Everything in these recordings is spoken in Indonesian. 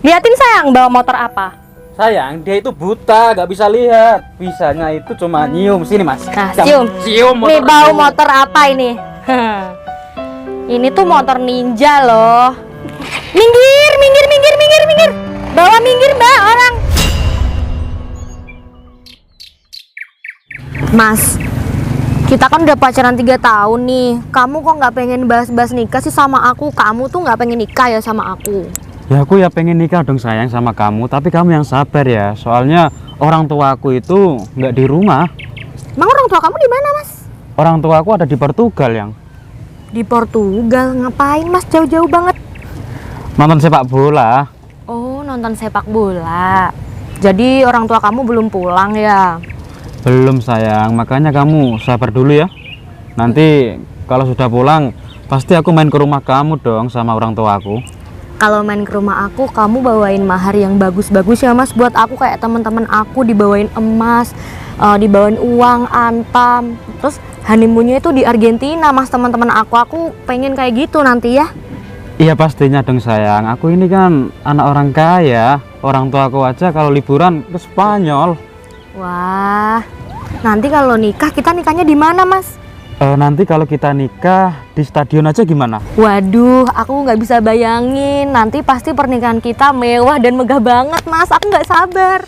Liatin sayang, bawa motor apa? Sayang, dia itu buta, gak bisa lihat. Bisanya itu cuma nyium. Sini mas. Nah, cium. Cium motor. Nih bawa motor apa ini? Ini tuh motor ninja loh. Minggir, minggir, minggir, minggir, minggir. Bawa minggir mbak orang. Mas, kita kan udah pacaran 3 tahun nih. Kamu kok nggak pengen bahas-bahas nikah sih sama aku? Kamu tuh nggak pengen nikah ya sama aku? Ya aku ya pengen nikah dong sayang sama kamu. Tapi kamu yang sabar ya. Soalnya orang tua aku itu nggak di rumah. Emang orang tua kamu di mana mas? Orang tua aku ada di Portugal yang. Di Portugal ngapain mas? Jauh-jauh banget. Nonton sepak bola. Oh, nonton sepak bola. Jadi orang tua kamu belum pulang ya? Belum sayang, makanya kamu sabar dulu ya. Nanti kalau sudah pulang, pasti aku main ke rumah kamu dong sama orang tua aku. Kalau main ke rumah aku, kamu bawain mahar yang bagus-bagus ya mas. Buat aku kayak teman-teman aku dibawain emas, dibawain uang, antam. Terus honeymoonnya itu di Argentina mas, teman-teman aku. Aku pengen kayak gitu nanti ya. Iya pastinya dong sayang, aku ini kan anak orang kaya. Orang tua aku aja kalau liburan ke Spanyol. Wah, nanti kalau nikah, kita nikahnya di mana mas? Nanti kalau kita nikah di stadion aja gimana? Waduh, aku nggak bisa bayangin. Nanti pasti pernikahan kita mewah dan megah banget mas. Aku nggak sabar.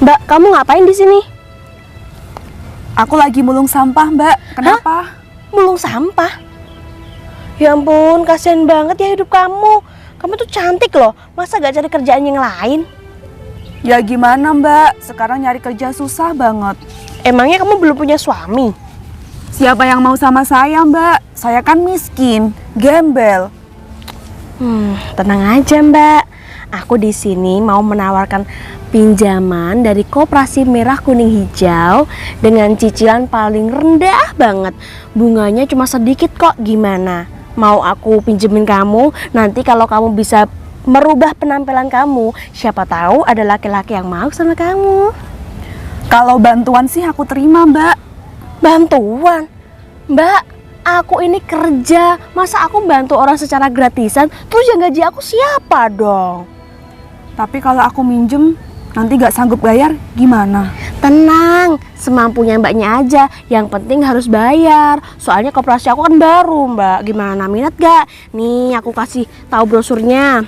Mbak, kamu ngapain di sini? Aku lagi mulung sampah, Mbak. Kenapa? Mulung sampah? Ya ampun, kasihan banget ya hidup kamu. Kamu tuh cantik loh, masa gak cari kerjaan yang lain? Ya gimana, Mbak? Sekarang nyari kerja susah banget. Emangnya kamu belum punya suami? Siapa yang mau sama saya, Mbak? Saya kan miskin, gembel. Tenang aja Mbak. Aku di sini mau menawarkan pinjaman dari Koperasi Merah Kuning Hijau dengan cicilan paling rendah banget. Bunganya cuma sedikit kok. Gimana? Mau aku pinjemin kamu? Nanti kalau kamu bisa merubah penampilan kamu, siapa tahu ada laki-laki yang mau sama kamu. Kalau bantuan sih aku terima, Mbak. Bantuan? Mbak, aku ini kerja. Masa aku bantu orang secara gratisan? Terus yang gaji aku siapa dong? Tapi kalau aku minjem, nanti gak sanggup bayar, gimana? Tenang, semampunya mbaknya aja. Yang penting harus bayar. Soalnya koperasi aku kan baru mbak. Gimana, minat gak? Nih aku kasih tahu brosurnya.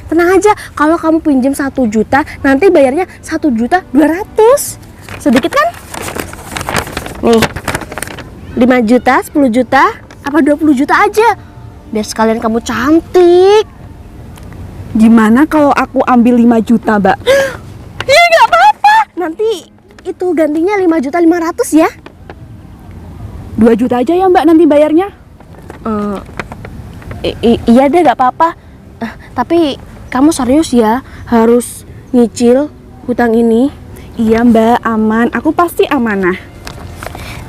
Tenang aja, kalau kamu pinjam 1 juta, nanti bayarnya 1.200.000. Sedikit kan? Nih, 5 juta, 10 juta, apa 20 juta aja. Biar sekalian kamu cantik. Gimana kalau aku ambil 5 juta, Mbak? Ya nggak apa-apa. Nanti itu gantinya 5.500.000 ya. 2 juta aja ya, Mbak, nanti bayarnya. Iya deh, nggak apa-apa. Tapi kamu serius ya harus nyicil hutang ini? Iya, Mbak, aman. Aku pasti amanah.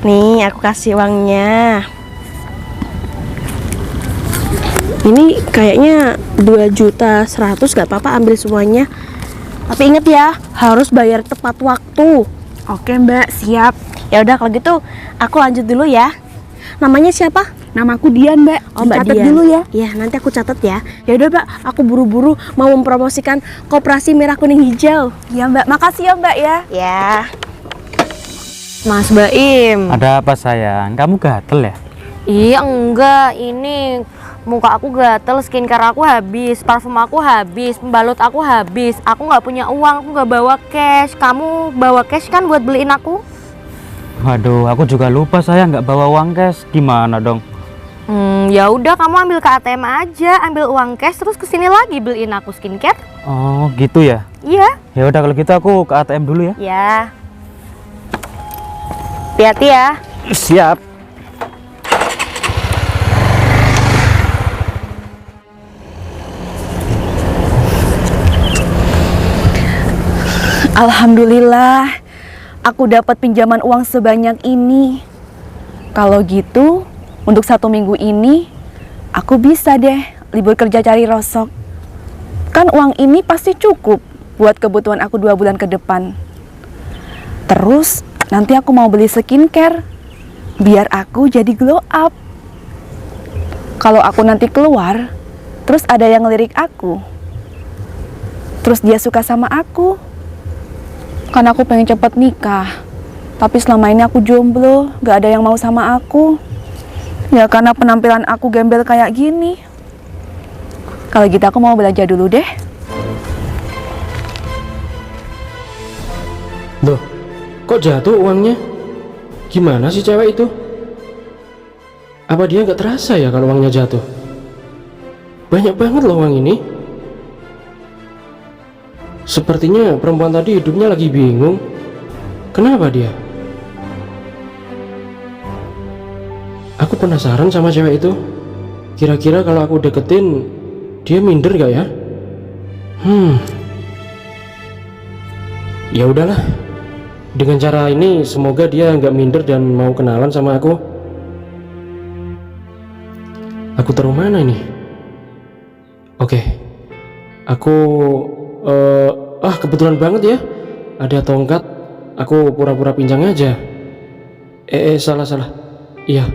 Nih, aku kasih uangnya. Ini kayaknya 2.100.000, nggak apa-apa, ambil semuanya. Tapi inget ya, harus bayar tepat waktu. Oke, Mbak, siap. Ya udah kalau gitu, aku lanjut dulu ya. Namanya siapa? Namaku Dian, Mbak. Oh, Mbak Catat Dian. dulu ya. Iya, nanti aku catat ya. Ya udah, Mbak, aku buru-buru mau mempromosikan Koperasi Merah Kuning Hijau. Iya, Mbak. Makasih ya, Mbak ya. Ya. Mas Baim. Ada apa sayang? Kamu gatel ya? Iya enggak, ini muka aku gatel, skincare aku habis, parfum aku habis, pembalut aku habis. Aku nggak punya uang, aku nggak bawa cash. Kamu bawa cash kan buat beliin aku? Waduh, aku juga lupa sayang nggak bawa uang cash. Gimana dong? Ya udah kamu ambil ke ATM aja, ambil uang cash terus kesini lagi beliin aku skincare. Oh, gitu ya? Iya. Ya udah kalau gitu aku ke ATM dulu ya. Ya. Hati-hati ya. Siap. Alhamdulillah, aku dapat pinjaman uang sebanyak ini. Kalau gitu, untuk 1 minggu ini, aku bisa deh libur kerja cari rosok. Kan uang ini pasti cukup buat kebutuhan aku 2 bulan ke depan. Terus, nanti aku mau beli skincare, biar aku jadi glow up. Kalau aku nanti keluar, terus ada yang ngelirik aku, terus dia suka sama aku, kan aku pengen cepet nikah. Tapi selama ini aku jomblo, gak ada yang mau sama aku. Ya karena penampilan aku gembel kayak gini. Kalau gitu aku mau belanja dulu deh. Loh, kok jatuh uangnya? Gimana sih cewek itu? Apa dia nggak terasa ya kalau uangnya jatuh? Banyak banget loh uang ini. Sepertinya perempuan tadi hidupnya lagi bingung. Kenapa dia? Aku penasaran sama cewek itu. Kira-kira kalau aku deketin, dia minder gak ya? Ya udahlah. Dengan cara ini semoga dia nggak minder dan mau kenalan sama aku. Aku taruh mana ini? Oke, aku kebetulan banget ya, ada tongkat. Aku pura-pura pinjam aja. Salah. Iya,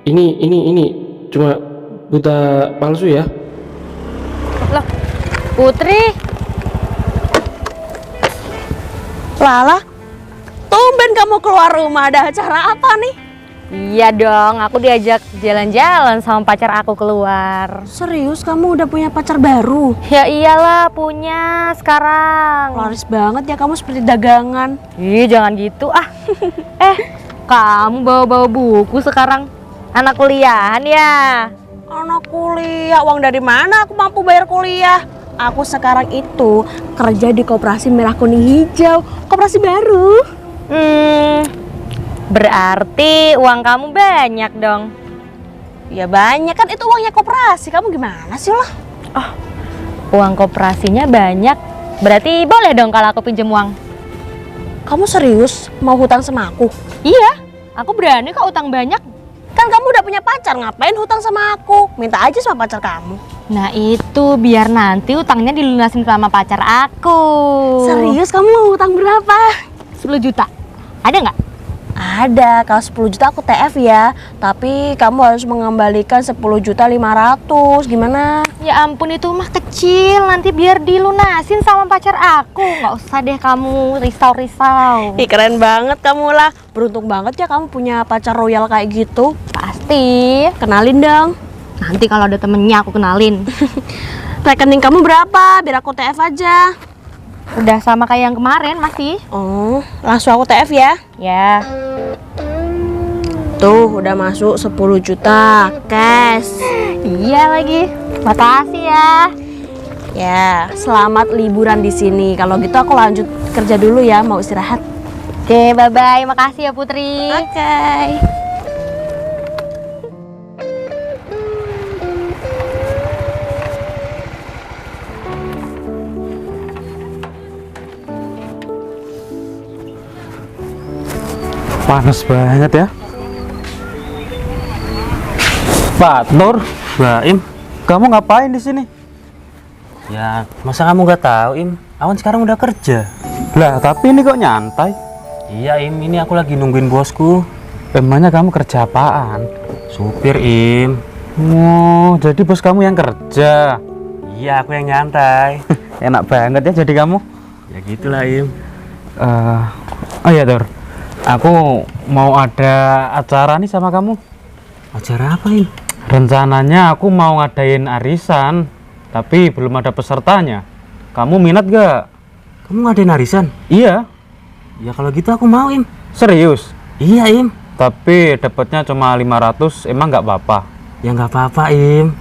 ini cuma buta palsu ya. Loh, Putri. Lala, tumben kamu keluar rumah, ada acara apa nih? Iya dong, aku diajak jalan-jalan sama pacar aku keluar. Serius kamu udah punya pacar baru? Ya iyalah, punya sekarang. Laris banget ya kamu seperti dagangan. Ih, jangan gitu ah. Kamu bawa-bawa buku sekarang. Anak kuliahan ya? Anak kuliah, uang dari mana aku mampu bayar kuliah? Aku sekarang itu kerja di Koperasi Merah Kuning Hijau, koperasi baru. Berarti uang kamu banyak dong. Ya banyak kan, itu uangnya koperasi. Kamu gimana sih lah? Uang koperasinya banyak. Berarti boleh dong kalau aku pinjam uang. Kamu serius mau hutang sama aku? Iya, aku berani kok utang banyak. Kan kamu udah punya pacar, ngapain hutang sama aku? Minta aja sama pacar kamu. Nah itu biar nanti utangnya dilunasin sama pacar aku. Serius kamu mau hutang berapa? 10 juta. Ada nggak? Ada, kalau 10 juta aku TF ya. Tapi kamu harus mengembalikan 10.500.000. Gimana? Ya ampun, itu mah kecil. Nanti biar dilunasin sama pacar aku. Nggak usah deh kamu risau-risau. Ih, keren banget kamu lah. Beruntung banget ya kamu punya pacar royal kayak gitu. Pasti. Kenalin dong. Nanti kalau ada temennya aku kenalin. Rekening kamu berapa? Biar aku TF aja. Udah sama kayak yang kemarin masih. Oh, langsung aku TF ya. Ya. Tuh, udah masuk 10 juta cash. Iya lagi. Makasih ya. Ya, selamat liburan di sini. Kalau gitu aku lanjut kerja dulu ya, mau istirahat. Oke, bye-bye. Makasih ya Putri. Oke. Panas banget ya. Pak Nur, Baim, kamu ngapain di sini? Ya, masa kamu nggak tahu, Im? Awan sekarang udah kerja. Lah, tapi ini kok nyantai? Iya, Im, ini aku lagi nungguin bosku. Emangnya kamu kerja apaan? Supir, Im. Oh, jadi bos kamu yang kerja. Iya, aku yang nyantai. Enak banget ya jadi kamu. Ya gitulah, Im. Oh iya, Tur. Aku mau ada acara nih sama kamu. Acara apa, Im? Rencananya aku mau ngadain arisan, tapi belum ada pesertanya. Kamu minat gak? Kamu ngadain arisan? Iya. Ya kalau gitu aku mau, Im. Serius? Iya, Im. Tapi dapatnya cuma 500, emang nggak apa-apa? Ya nggak apa-apa, Im.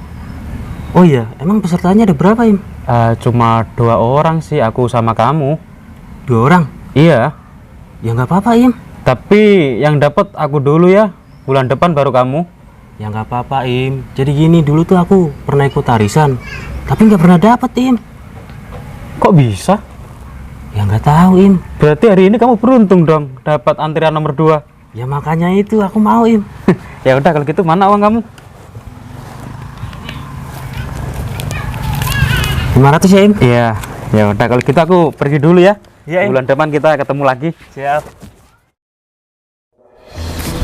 Oh iya, emang pesertanya ada berapa, Im? Cuma 2 orang sih, aku sama kamu. 2 orang? Iya. Ya nggak apa-apa, Im. Tapi yang dapat aku dulu ya, bulan depan baru kamu. Ya nggak apa-apa, Im. Jadi gini, dulu tuh aku pernah ikut arisan, tapi nggak pernah dapet, Im. Kok bisa? Ya nggak tahu, Im. Berarti hari ini kamu beruntung dong, dapat antrian nomor 2. Ya makanya itu aku mau, Im. Ya udah kalau gitu, mana uang kamu? 500 ya, Im? Iya. Ya udah kalau gitu aku pergi dulu ya. Iya, Im. Bulan depan kita ketemu lagi. Siap.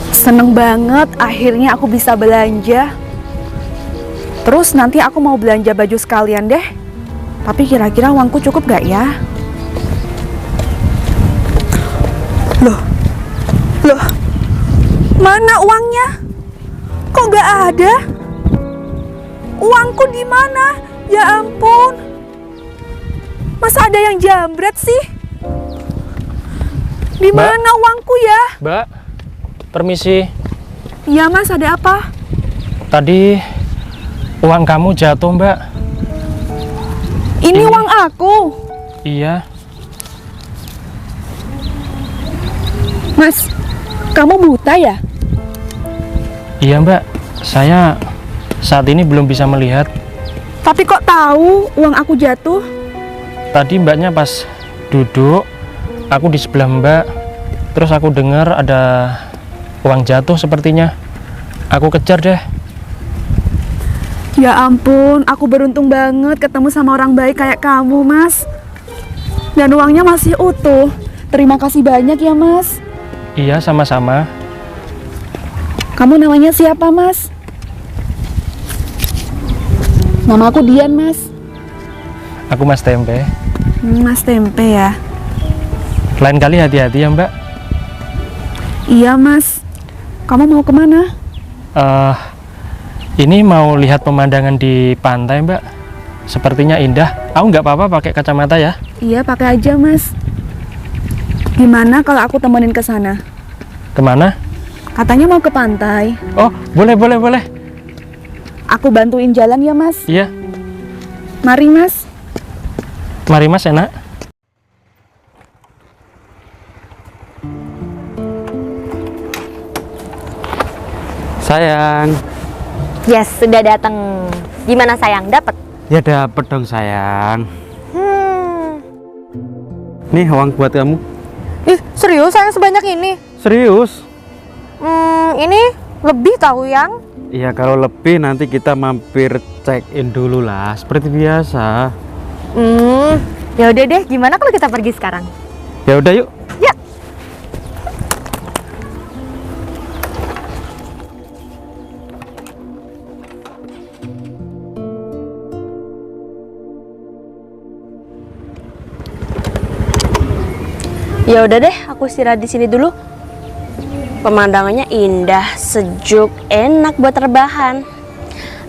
Seneng banget akhirnya aku bisa belanja. Terus nanti aku mau belanja baju sekalian deh. Tapi kira-kira uangku cukup gak ya? Loh, mana uangnya? Kok gak ada? Uangku di mana? Ya ampun. Masa ada yang jambret sih? Di mana uangku ya? Mbak, permisi. Iya Mas, ada apa? Tadi uang kamu jatuh, Mbak. Ini uang aku. Iya. Mas, kamu buta ya? Iya, Mbak. Saya saat ini belum bisa melihat. Tapi kok tahu uang aku jatuh? Tadi Mbaknya pas duduk, aku di sebelah Mbak. Terus aku dengar ada uang jatuh sepertinya. Aku kejar deh. Ya ampun, aku beruntung banget ketemu sama orang baik kayak kamu, Mas. Dan uangnya masih utuh. Terima kasih banyak ya, Mas. Iya, sama-sama. Kamu namanya siapa, Mas? Nama aku Dian, Mas. Aku Mas Tempe. Mas Tempe ya? Lain kali hati-hati ya, Mbak. Iya, Mas. Kamu mau kemana? Ini mau lihat pemandangan di pantai, Mbak. Sepertinya indah. Aku nggak apa-apa pakai kacamata ya. Iya, pakai aja, Mas. Gimana kalau aku temenin ke sana? Kemana? Katanya mau ke pantai. Oh, boleh. Aku bantuin jalan ya, Mas. Iya, Mari, Mas. mari Mas, enak. Sayang. Yes, sudah datang. Gimana sayang, dapat? Ya dapet dong sayang. Nih uang buat kamu. Ih, serius sayang sebanyak ini? Serius? Ini lebih tahu yang. Iya, kalau lebih nanti kita mampir check in dulu lah, seperti biasa. Ya udah deh, gimana kalau kita pergi sekarang? Ya udah yuk. Ya. Ya udah deh, aku istirahat di sini dulu. Pemandangannya indah, sejuk, enak buat rebahan.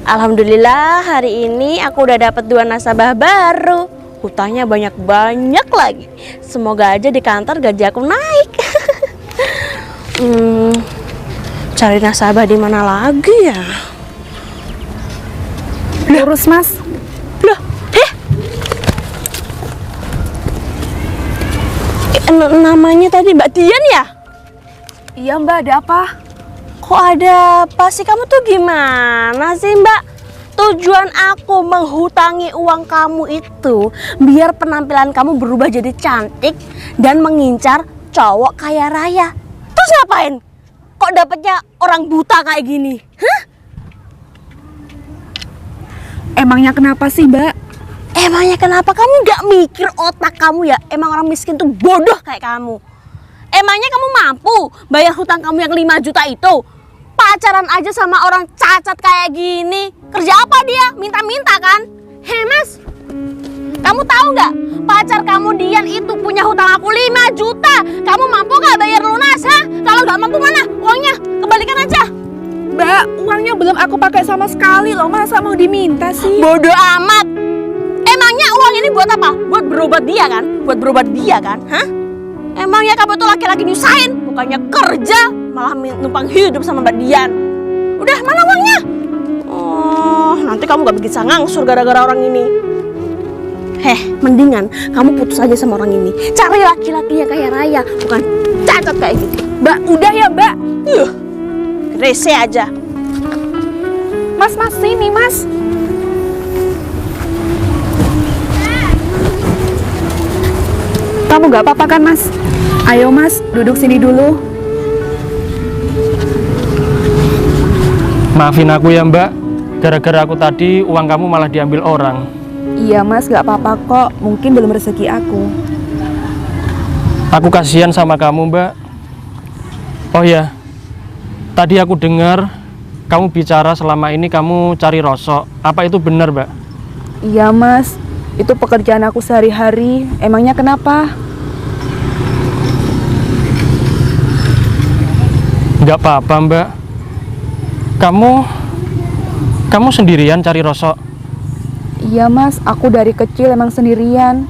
Alhamdulillah hari ini aku udah dapat 2 nasabah baru. Hutangnya banyak-banyak lagi. Semoga aja di kantor gaji aku naik. Cari nasabah di mana lagi ya? Lurus, Mas. Loh, namanya tadi Mbak Dian ya? Iya, Mbak, ada apa? Kok ada apa sih? Kamu tuh gimana sih Mbak? Tujuan aku menghutangi uang kamu itu biar penampilan kamu berubah jadi cantik dan mengincar cowok kaya raya. Terus ngapain? Kok dapetnya orang buta kayak gini? Hah? Emangnya kenapa sih, Mbak? Emangnya kenapa kamu gak mikir otak kamu ya? Emang orang miskin tuh bodoh kayak kamu. Emangnya kamu mampu bayar hutang kamu yang 5 juta itu? Pacaran aja sama orang cacat kayak gini. Kerja apa dia? Minta-minta kan? Hei Mas, kamu tahu nggak? Pacar kamu Dian itu punya hutang aku 5 juta. Kamu mampu nggak bayar lunas? Ha? Kalau nggak mampu mana? Uangnya kembalikan aja. Mbak, uangnya belum aku pakai sama sekali loh. Masa mau diminta sih? Bodoh amat. Emangnya uang ini buat apa? Buat berobat dia kan? Buat berobat dia kan? Hah? Emangnya kamu tuh laki-laki nyusahin? Bukannya kerja, malah numpang hidup sama Mbak Dian. Udah, mana uangnya? Oh, nanti kamu gak bisa ngangsur gara-gara orang ini. Mendingan kamu putus aja sama orang ini. Cari laki-laki yang kaya raya, bukan cacat kayak gitu. Mbak, udah ya, Mbak. Rese aja. Mas, sini, Mas. Kamu gak apa-apa kan, Mas? Ayo, Mas, duduk sini dulu. Maafin aku ya, Mbak. Gara-gara aku tadi uang kamu malah diambil orang. Iya, Mas, gak apa-apa kok. Mungkin belum rezeki aku. Aku kasihan sama kamu, Mbak. Oh ya, tadi aku dengar kamu bicara selama ini kamu cari rosok. Apa itu benar, Mbak? Iya mas, itu pekerjaan aku sehari-hari. Emangnya kenapa? Nggak apa-apa, Mbak. Kamu sendirian cari rosok. Iya mas, aku dari kecil emang sendirian.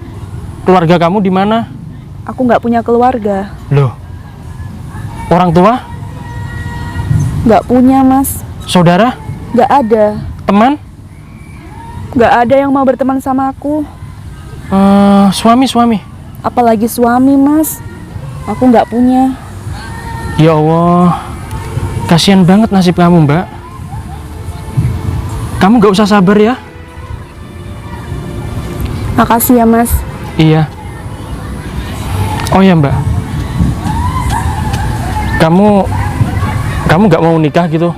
Keluarga kamu di mana? Aku nggak punya keluarga. Loh, orang tua? Nggak punya mas. Saudara? Nggak ada. Teman? Nggak ada yang mau berteman sama aku. Suami? Apalagi suami mas. Aku nggak punya. Ya Allah, kasihan banget nasib kamu, Mbak. Kamu nggak usah sabar ya. Makasih ya mas. Iya. Oh ya, Mbak. Kamu nggak mau nikah gitu?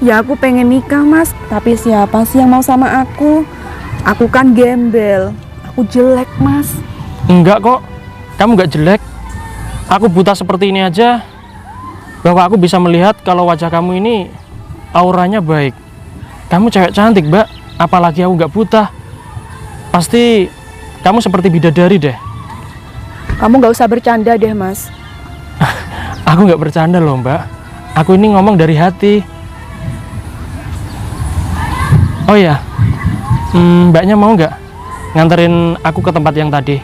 Ya aku pengen nikah mas. Tapi siapa sih yang mau sama aku? Aku kan gembel. Aku jelek mas. Enggak kok. Kamu nggak jelek. Aku buta seperti ini aja, bahwa aku bisa melihat kalau wajah kamu ini auranya baik. Kamu cewek cantik, Mbak. Apalagi aku nggak buta. Pasti kamu seperti bidadari deh. Kamu nggak usah bercanda deh mas. Aku nggak bercanda loh, Mbak. Aku ini ngomong dari hati. Oh ya, Mbaknya mau nggak nganterin aku ke tempat yang tadi?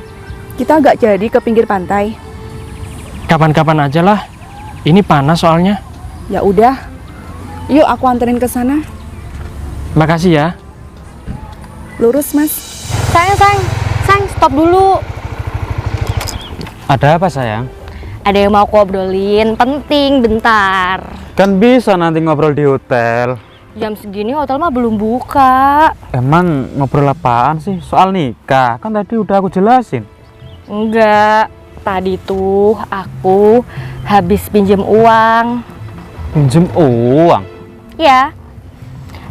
Kita nggak jadi ke pinggir pantai. Kapan-kapan aja lah. Ini panas soalnya. Ya udah. Yuk aku anterin ke sana. Makasih ya. Lurus mas. Sayang, stop dulu. Ada apa sayang? Ada yang mau aku obrolin, penting, bentar. Kan bisa nanti ngobrol di hotel. Jam segini hotel mah belum buka. Emang ngobrol apaan sih? Soal nikah, kan tadi udah aku jelasin. Enggak, tadi tuh aku habis pinjem uang. Pinjem uang? Ya,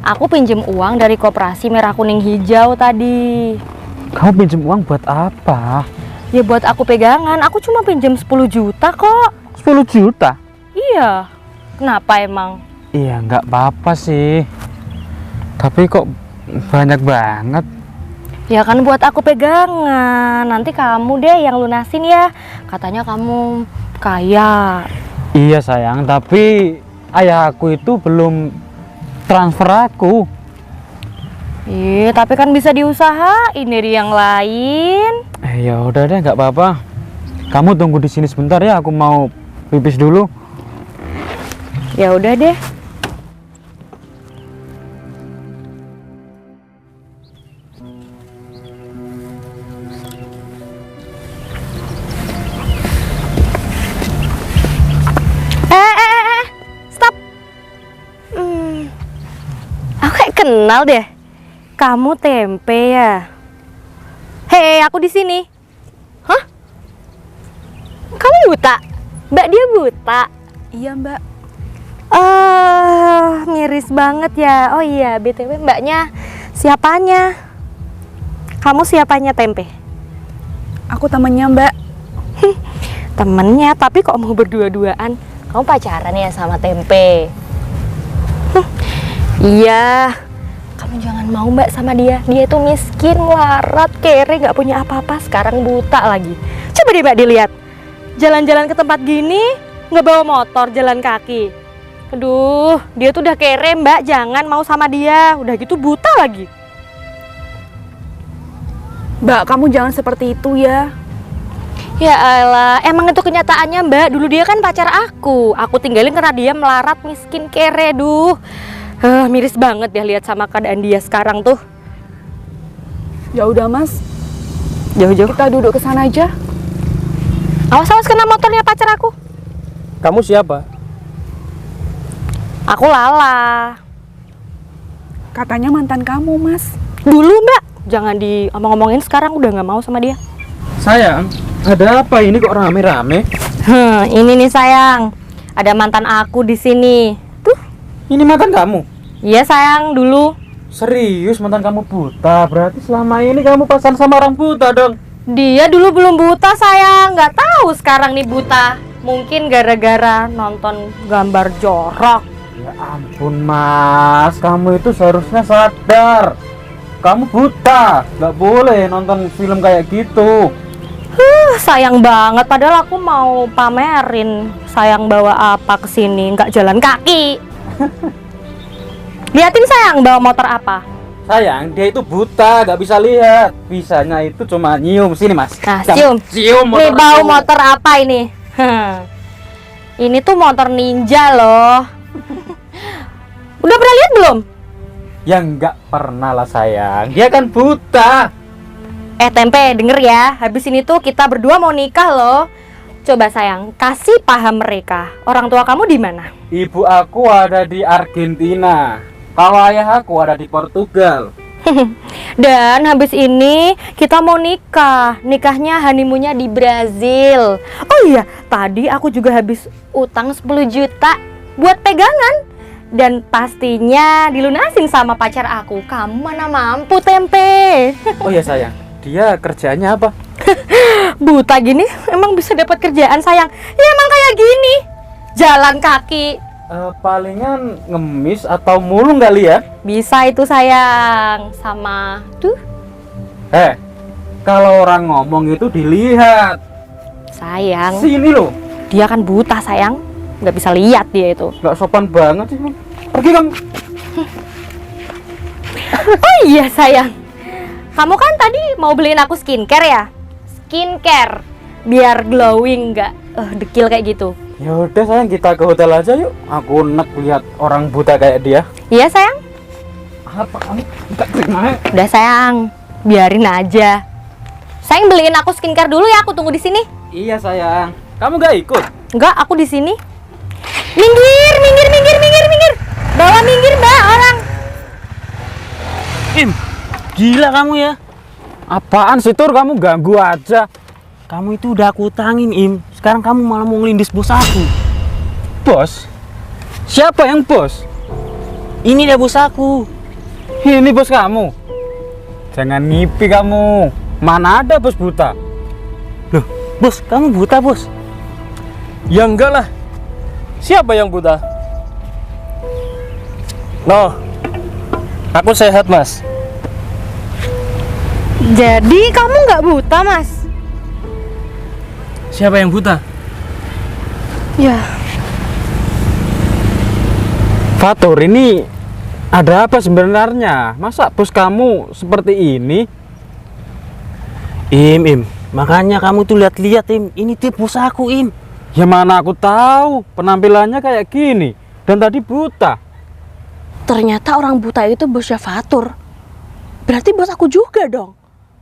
aku pinjem uang dari Koperasi Merah Kuning Hijau tadi. Kamu pinjem uang buat apa? Ya buat aku pegangan, aku cuma pinjem 10 juta kok. 10 juta? Iya, kenapa emang? Iya, nggak apa-apa sih. Tapi kok banyak banget. Ya kan buat aku pegangan, nanti kamu deh yang lunasin ya. Katanya kamu kaya. Iya sayang, tapi ayahku itu belum transfer aku. Tapi kan bisa diusahain dari yang lain. Ya udah deh, nggak apa-apa. Kamu tunggu di sini sebentar ya, aku mau pipis dulu. Ya udah deh. Stop. Aku kayak kenal deh. Kamu Tempe ya? Hei, aku di sini. Hah? Kamu buta? Mbak dia buta? Iya mbak. Miris banget ya. Oh iya, BTW mbaknya siapanya? Kamu siapanya Tempe? Aku temennya mbak. Temennya, tapi kok mau berdua-duaan? Kamu pacaran ya sama Tempe? Iya. Kamu jangan mau mbak sama dia. Dia itu miskin, melarat, kere, gak punya apa-apa. Sekarang buta lagi. Coba deh mbak dilihat. Jalan-jalan ke tempat gini, nggak bawa motor, jalan kaki. Aduh, dia tuh udah kere mbak. Jangan mau sama dia. Udah gitu buta lagi. Mbak, kamu jangan seperti itu ya. Ya elah, emang itu kenyataannya mbak. Dulu dia kan pacar aku. Aku tinggalin karena dia melarat, miskin, kere. Duh, miris banget ya lihat sama keadaan dia sekarang tuh. Ya udah mas, Jauh-jauh. kita duduk ke sana aja. Awas-awas kena motornya pacar aku. Kamu siapa? Aku Lala. Katanya mantan kamu mas. Dulu mbak, jangan diomong-omongin sekarang udah nggak mau sama dia. Sayang, ada apa ini kok rame-rame? Ini nih sayang, ada mantan aku di sini. Tuh, Ini mantan kamu? iya sayang dulu. Serius mantan kamu buta? Berarti selama ini kamu pacaran sama orang buta dong? Dia dulu belum buta sayang, nggak tahu sekarang nih buta. Mungkin gara-gara nonton gambar jorok. Ya Ya ampun Mas, kamu itu seharusnya sadar. Kamu buta, nggak boleh nonton film kayak gitu. Sayang banget, padahal aku mau pamerin sayang bawa apa ke sini, nggak jalan kaki. Liatin sayang bawa motor apa. Sayang, dia itu buta, nggak bisa lihat. Bisanya itu cuma nyium. Sini Mas. Nah, Kamu cium. Nih motor bawa aku. motor apa ini? Ini tuh motor ninja loh. Udah pernah lihat belum? Ya nggak pernah lah sayang, dia kan buta. Tempe, denger ya. Habis ini tuh kita berdua mau nikah loh. Coba sayang, kasih paham mereka. Orang tua kamu di mana? Ibu aku ada di Argentina. Kalau ayah aku ada di Portugal. Dan habis ini kita mau nikah. Nikahnya honeymoonnya di Brazil. Oh iya, tadi aku juga habis utang 10 juta buat pegangan. Dan pastinya dilunasin sama pacar aku. Kamu mana mampu, Tempe. Oh ya sayang, dia kerjanya apa? Buta gini emang bisa dapat kerjaan sayang? Ya emang kayak gini. Jalan kaki. Palingan ngemis atau mulung kali ya? Bisa itu sayang. Sama tuh Kalau orang ngomong itu dilihat. sayang. Sini loh. Dia kan buta sayang. Nggak bisa lihat dia itu. Nggak sopan banget sih. Pergi kamu. Oh iya sayang. Kamu kan tadi mau beliin aku skincare ya? Skincare biar glowing, nggak dekil kayak gitu. Ya udah sayang, kita ke hotel aja yuk. Aku enak lihat orang buta kayak dia. Iya sayang. Apa kamu nggak terima ya? Udah sayang, biarin aja. Sayang beliin aku skincare dulu ya. Aku tunggu di sini. Iya sayang. Kamu nggak ikut? Enggak, aku di sini. Minggir, minggir, minggir, minggir, minggir. Bawa minggir, Mbak, orang. Im, gila kamu ya. Apaan sih Tur, kamu ganggu aja. Kamu itu udah aku utangin, Im. Sekarang kamu malah mau ngelindis bos aku. Bos? Siapa yang bos? Ini dia bos aku. Ini bos kamu. Jangan ngipi kamu. Mana ada bos buta? Loh, bos, kamu buta, bos? Ya enggak lah. Siapa yang buta? No, aku sehat mas. Jadi kamu nggak buta, Mas? Siapa yang buta? Ya. Fatur, ini ada apa sebenarnya? Masa bos kamu seperti ini? Im, makanya kamu tuh lihat-lihat, Im. Ini dia bos aku, Im. Ya mana aku tahu, penampilannya kayak gini dan tadi buta. Ternyata orang buta itu bosnya Fatur. Berarti bos aku juga dong.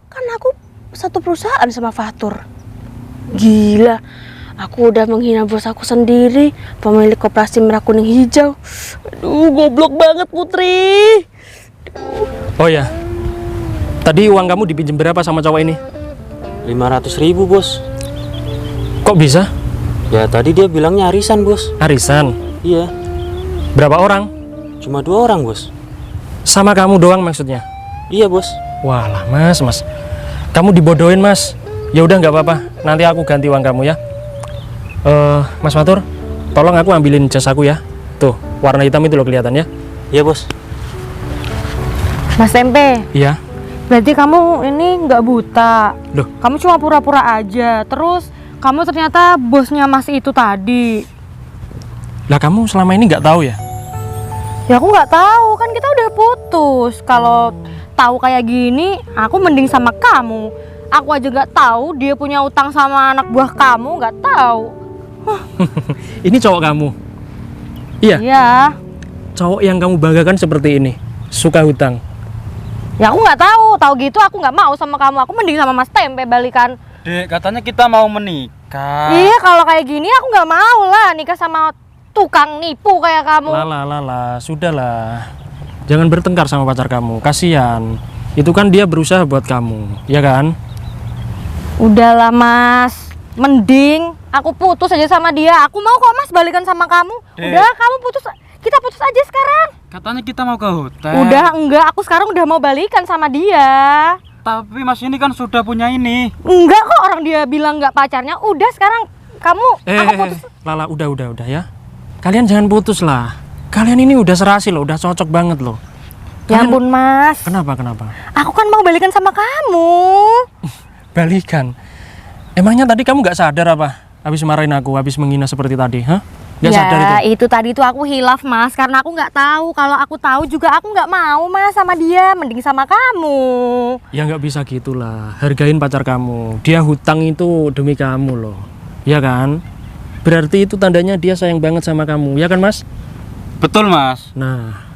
Kan aku satu perusahaan sama Fatur. Gila, aku udah menghina bos aku sendiri, pemilik koperasi merah kuning hijau. Aduh, goblok banget Putri. Oh ya, tadi uang kamu dipinjam berapa sama cowok ini? 500.000, bos. Kok bisa? Ya tadi dia bilangnya arisan, bos. Arisan. Iya, Berapa orang? cuma 2 orang, bos. Sama kamu doang maksudnya? Iya, bos. Walah mas, kamu dibodohin mas. Ya udah nggak apa-apa, nanti aku ganti uang kamu ya. Mas Fatur, tolong aku ambilin jas aku ya. Tuh, warna hitam itu loh kelihatan ya. Iya, bos. Mas Tempe, Iya. berarti kamu ini nggak buta. Loh. Kamu cuma pura-pura aja. Terus kamu ternyata bosnya Mas itu tadi. Lah kamu selama ini nggak tahu ya? Ya aku nggak tahu, kan kita udah putus. Kalau tahu kayak gini, aku mending sama kamu. Aku aja nggak tahu dia punya utang sama anak buah kamu, nggak tahu. Ini cowok kamu. Iya, Iya. cowok yang kamu banggakan seperti ini, suka hutang. Ya aku nggak tahu. Tahu gitu aku nggak mau sama kamu. Aku mending sama Mas Tempe balikan. Dek, katanya kita mau menikah. Iya, kalau kayak gini aku nggak mau lah nikah sama tukang nipu kayak kamu. Lah, sudahlah. Jangan bertengkar sama pacar kamu, kasihan. Itu kan dia berusaha buat kamu, ya kan? Udahlah Mas, mending aku putus aja sama dia. Aku mau kok Mas balikan sama kamu. Dek. Udah, kamu putus, kita putus aja sekarang. Katanya kita mau ke hotel. Udah, enggak, aku sekarang udah mau balikan sama dia. Tapi Mas ini kan sudah punya ini. Enggak kok, orang dia bilang enggak pacarnya. Udah sekarang kamu, aku putus. Lala, udah ya. Kalian jangan putus lah. Kalian ini udah serasi loh, udah cocok banget loh. Ya ampun Mas, Kenapa? aku kan mau balikan sama kamu. Balikan. Emangnya tadi kamu nggak sadar apa? Habis marahin aku, habis menghina seperti tadi, hah? Nggak sadar itu? itu tadi tuh aku hilaf Mas, karena aku nggak tahu. Kalau aku tahu juga aku nggak mau Mas sama dia, mending sama kamu. Ya nggak bisa gitulah. Hargain pacar kamu. Dia hutang itu demi kamu loh. Ya kan? Berarti itu tandanya dia sayang banget sama kamu, ya kan Mas? Betul Mas. Nah,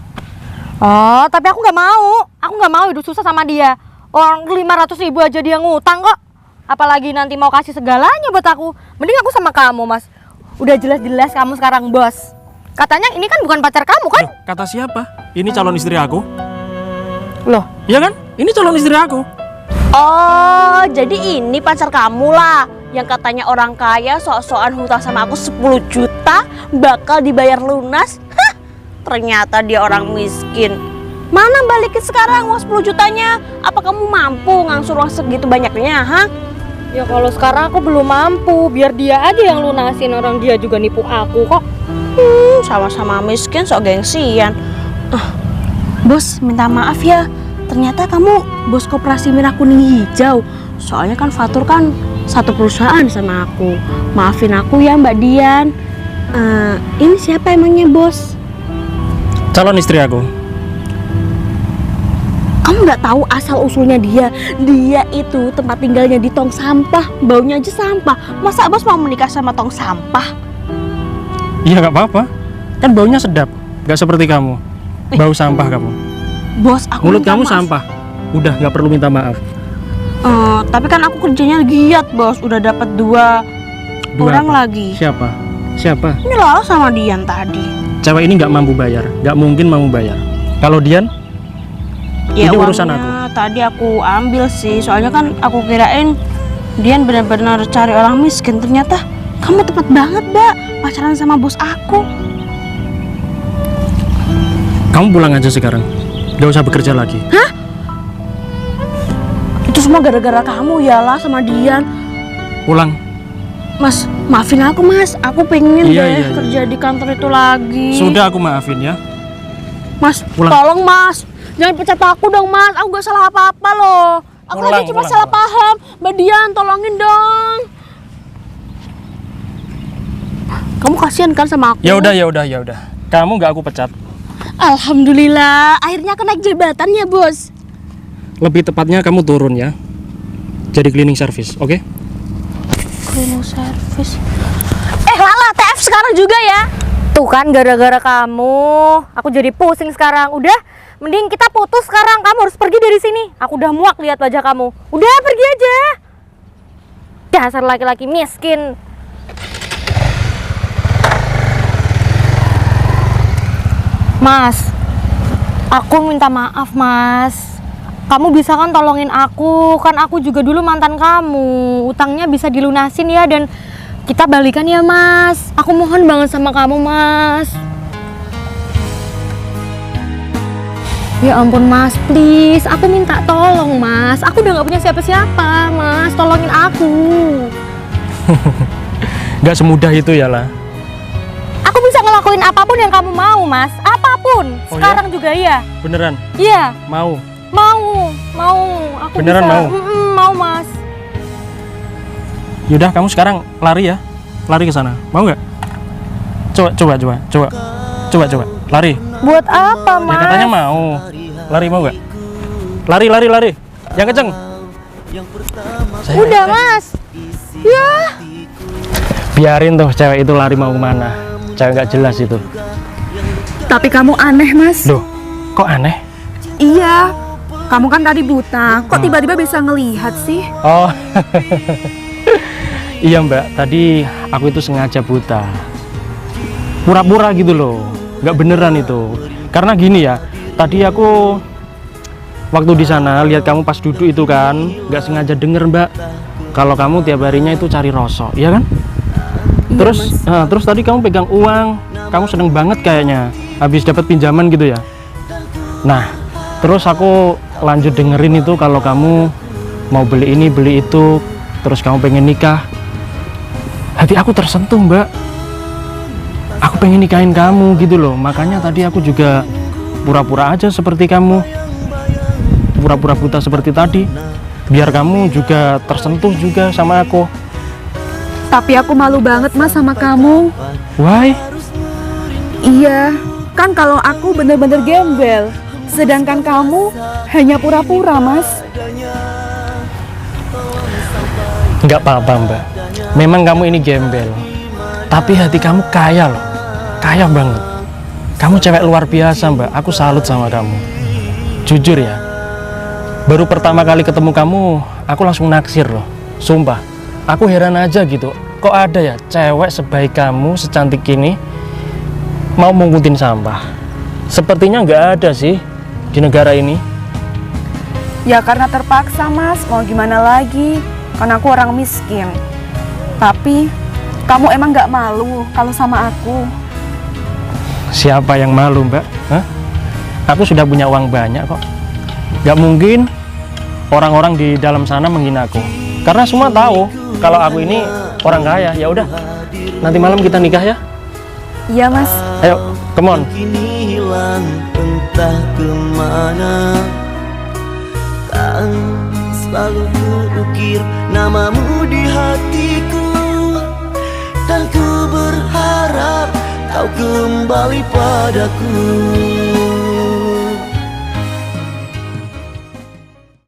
Oh, tapi aku nggak mau. Aku nggak mau hidup susah sama dia. Orang 500.000 aja dia ngutang kok. Apalagi nanti mau kasih segalanya buat aku. Mending aku sama kamu Mas. Udah jelas-jelas kamu sekarang bos. Katanya ini kan bukan pacar kamu kan? loh, kata siapa? Ini calon istri aku. Loh, Ya kan? Ini calon istri aku. Oh, jadi ini pacar kamu lah yang katanya orang kaya sok-sokan hutang sama aku 10 juta bakal dibayar lunas. Hah, ternyata dia orang miskin. Mana balikin sekarang uang 10 jutanya? Apa kamu mampu ngangsur uang segitu banyaknya, ha? ya kalau sekarang aku belum mampu. Biar dia aja yang lunasin, orang dia juga nipu aku kok. Sama-sama miskin sok gengsian. Bos, minta maaf ya. Ternyata kamu bos koperasi Merah Kuning Hijau. Soalnya kan Fatur kan satu perusahaan sama aku. Maafin aku ya Mbak Dian. Ini siapa emangnya bos? Calon istri aku. Kamu nggak tahu asal usulnya dia. Dia itu tempat tinggalnya di tong sampah. Baunya aja sampah. Masa bos mau menikah sama tong sampah? Iya nggak apa-apa. Kan baunya sedap. Nggak seperti kamu. Bau sampah kamu. Bos, aku Mulut minta kamu maaf. sampah. Udah nggak perlu minta maaf. Tapi kan aku kerjanya giat bos. Udah dapat dua orang apa? lagi. Siapa? Siapa? Ini loh sama Dian tadi. Cewek ini nggak mampu bayar. Nggak mungkin mampu bayar. Kalau Dian, Ya ini urusan uangnya tadi aku ambil sih. Soalnya kan aku kirain Dian benar-benar cari orang miskin. Ternyata kamu tepat banget Mbak pacaran sama bos aku. kamu pulang aja sekarang. Nggak usah bekerja lagi. Itu semua gara-gara kamu ya lah sama Dian. Pulang. Mas, maafin aku mas. Aku pengen Iya, deh iya, iya. kerja di kantor itu lagi. Sudah aku maafin ya. Mas, Pulang. tolong mas. Jangan pecat aku dong mas. Aku gak salah apa-apa loh. Aku Pulang, aja cuma pulang, salah pulang. paham. Mbak Dian, tolongin dong. Kamu kasihan kan sama aku? Ya udah. Kamu nggak aku pecat. Alhamdulillah, akhirnya aku naik jabatan ya bos. Lebih tepatnya kamu turun ya. Jadi cleaning service, oke? Cleaning service. Lala, TF sekarang juga ya. Tuh kan gara-gara kamu, aku jadi pusing sekarang. Udah, mending kita putus sekarang. Kamu harus pergi dari sini. Aku udah muak lihat wajah kamu. Udah pergi aja. Dasar laki-laki miskin. Mas, aku minta maaf mas. Kamu bisa kan tolongin aku. Kan aku juga dulu mantan kamu. Utangnya bisa dilunasin ya dan kita balikan ya mas. Aku mohon banget sama kamu mas. Ya ampun mas, please. Aku minta tolong mas. Aku udah gak punya siapa-siapa mas. Tolongin aku. Nggak semudah itu ya lah. Aku bisa ngelakuin apapun yang kamu mau mas. Apapun. Oh, Sekarang juga iya. Beneran? Iya. Mau? Mau. Aku Beneran bisa. mau? Mau mas. Yaudah, kamu sekarang lari ya. Lari ke sana. Mau nggak? Coba. Lari. Buat apa Ya mas? katanya mau. Lari mau nggak? Lari. Yang kenceng. Udah mas. Ya. Biarin tuh cewek itu lari mau kemana. Cewek nggak jelas itu. Tapi kamu aneh, Mas. Loh, kok aneh? Iya. Kamu kan tadi buta. Kok tiba-tiba bisa ngelihat sih? Oh. Iya mbak, tadi aku itu sengaja buta. Pura-pura gitu loh. Nggak beneran itu. Karena gini ya, tadi aku waktu di sana lihat kamu pas duduk itu kan, nggak sengaja denger mbak. Kalau kamu tiap harinya itu cari rosok, iya kan? Terus tadi kamu pegang uang, kamu seneng banget kayaknya, habis dapat pinjaman gitu ya. Nah, terus aku lanjut dengerin itu kalau kamu mau beli ini beli itu, terus kamu pengen nikah. Hati aku tersentuh mbak. Aku pengen nikahin kamu gitu loh. Makanya tadi aku juga pura-pura aja seperti kamu, pura-pura buta seperti tadi, biar kamu juga tersentuh juga sama aku. Tapi aku malu banget Mas sama kamu. Why? Iya, kan kalau aku bener-bener gembel, sedangkan kamu hanya pura-pura Mas. Nggak apa-apa Mbak, memang kamu ini gembel, tapi hati kamu kaya loh, kaya banget. Kamu cewek luar biasa Mbak, aku salut sama kamu. Jujur ya, baru pertama kali ketemu kamu, aku langsung naksir loh. Sumpah, aku heran aja gitu, kok ada ya cewek sebaik kamu, secantik ini, mau menggunting sampah. Sepertinya nggak ada sih di negara ini. Ya karena terpaksa Mas, mau gimana lagi? Karena aku orang miskin. Tapi kamu emang nggak malu kalau sama aku? Siapa yang malu Mbak? Hah? Aku sudah punya uang banyak kok. Gak mungkin orang-orang di dalam sana menghina aku. Karena semua tahu kalau aku ini orang kaya. Ya udah, nanti malam kita nikah ya. Iya Mas. Ayo, come on. Kini hilang entah kemana. Kan selalu kuukir namamu di hatiku, dan ku berharap kau kembali padaku.